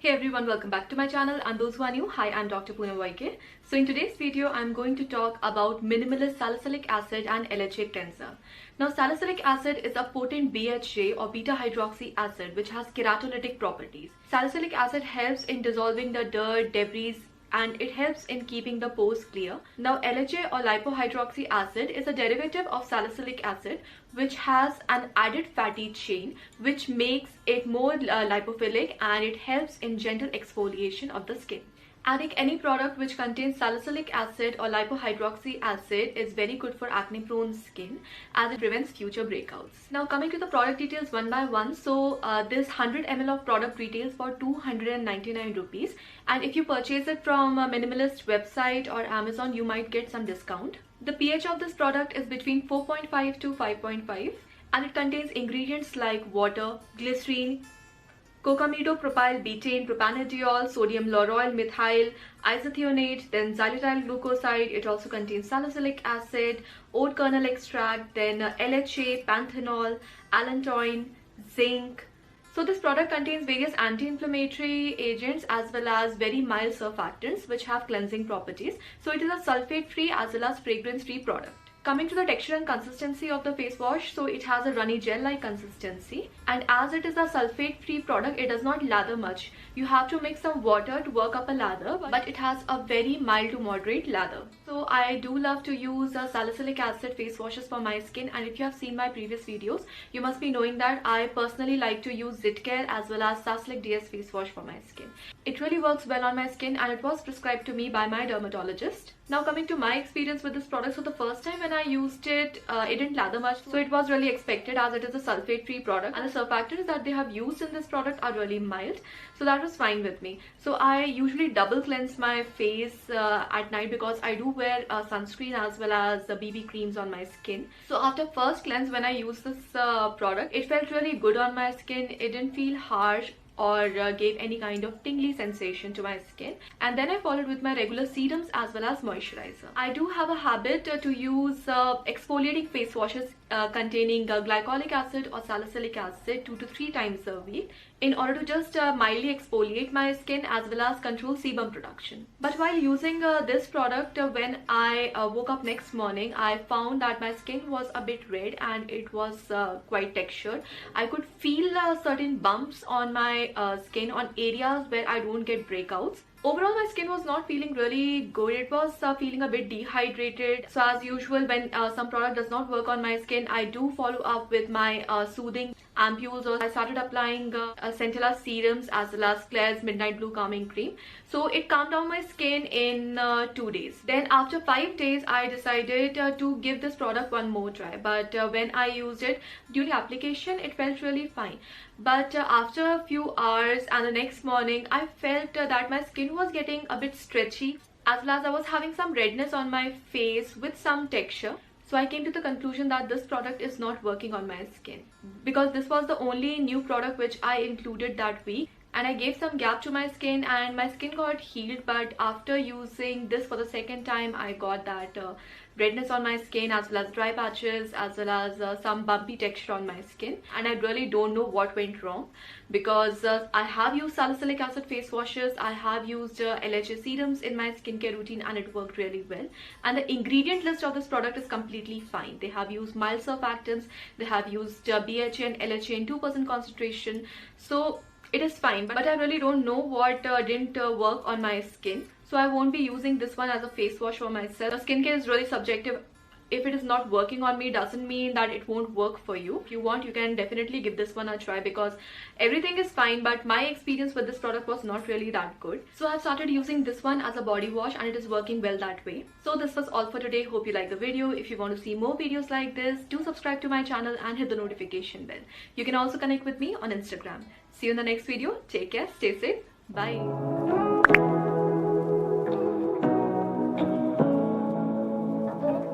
Hey everyone, welcome back to my channel, and those who are new, hi, I'm Dr. Poonam Vaike. So in today's video, I'm going to talk about minimalist salicylic acid and LHA cleanser. Now salicylic acid is a potent BHA or beta hydroxy acid which has keratolytic properties. Salicylic acid helps in dissolving the dirt, debris, and it helps in keeping the pores clear. Now LHA or lipohydroxy acid is a derivative of salicylic acid which has an added fatty chain which makes it more lipophilic, and it helps in gentle exfoliation of the skin. Adding any product which contains salicylic acid or lipohydroxy acid is very good for acne prone skin as it prevents future breakouts. Now coming to the product details one by one. So this 100 ml of product retails for 299 rupees, and if you purchase it from a Minimalist website or Amazon, you might get some discount. The pH of this product is between 4.5 to 5.5, and it contains ingredients like water, glycerine, cocamidopropyl betaine, propanediol, sodium lauryl methyl isethionate, then xylitol glucoside. It also contains salicylic acid, oat kernel extract, then LHA, panthenol, allantoin, zinc. So this product contains various anti-inflammatory agents as well as very mild surfactants which have cleansing properties. So it is a sulfate-free as well as fragrance-free product. Coming to the texture and consistency of the face wash, so it has a runny gel-like consistency, and as it is a sulfate-free product, it does not lather much. You have to mix some water to work up a lather, but it has a very mild to moderate lather. So I do love to use salicylic acid face washes for my skin, and if you have seen my previous videos, you must be knowing that I personally like to use ZitCare as well as Salicylic DS face wash for my skin. It really works well on my skin, and it was prescribed to me by my dermatologist. Now coming to my experience with this product, so the first time when I used it, it didn't lather much, so it was really expected as it is a sulfate free product, and the surfactants that they have used in this product are really mild, so that was fine with me. So I usually double cleanse my face at night because I do wear sunscreen as well as BB creams on my skin. So after first cleanse, when I used this product, it felt really good on my skin. It didn't feel harsh or gave any kind of tingly sensation to my skin, and then I followed with my regular serums as well as moisturizer. I do have a habit to use exfoliating face washes containing glycolic acid or salicylic acid 2 to 3 times a week in order to just mildly exfoliate my skin as well as control sebum production. But while using this product, when I woke up next morning, I found that my skin was a bit red and it was quite textured. I could feel certain bumps on my skin on areas where I don't get breakouts. Overall, my skin was not feeling really good. It was feeling a bit dehydrated. So as usual, when some product does not work on my skin, I do follow up with my soothing ampules, or I started applying Centella serums as well as Klairs Midnight Blue Calming Cream. So it calmed down my skin in 2 days. Then after 5 days, I decided to give this product one more try. But when I used it during application, it felt really fine. But after a few hours and the next morning, I felt that my skin was getting a bit stretchy, as well as I was having some redness on my face with some texture. So I came to the conclusion that this product is not working on my skin, because this was the only new product which I included that week, and I gave some gap to my skin and my skin got healed. But after using this for the second time, I got that redness on my skin as well as dry patches as well as some bumpy texture on my skin, and I really don't know what went wrong, because I have used salicylic acid face washes, I have used LHA serums in my skincare routine, and it worked really well. And the ingredient list of this product is completely fine. They have used mild surfactants, they have used BHA and LHA in 2% concentration, so it is fine. But I really don't know what didn't work on my skin, so I won't be using this one as a face wash for myself. Skincare is really subjective. If it is not working on me, doesn't mean that it won't work for you. If you want, you can definitely give this one a try, because everything is fine, but my experience with this product was not really that good. So I've started using this one as a body wash, and it is working well that way. So this was all for today. Hope you like the video. If you want to see more videos like this, do subscribe to my channel and hit the notification bell. You can also connect with me on Instagram. See you in the next video. Take care, stay safe, bye.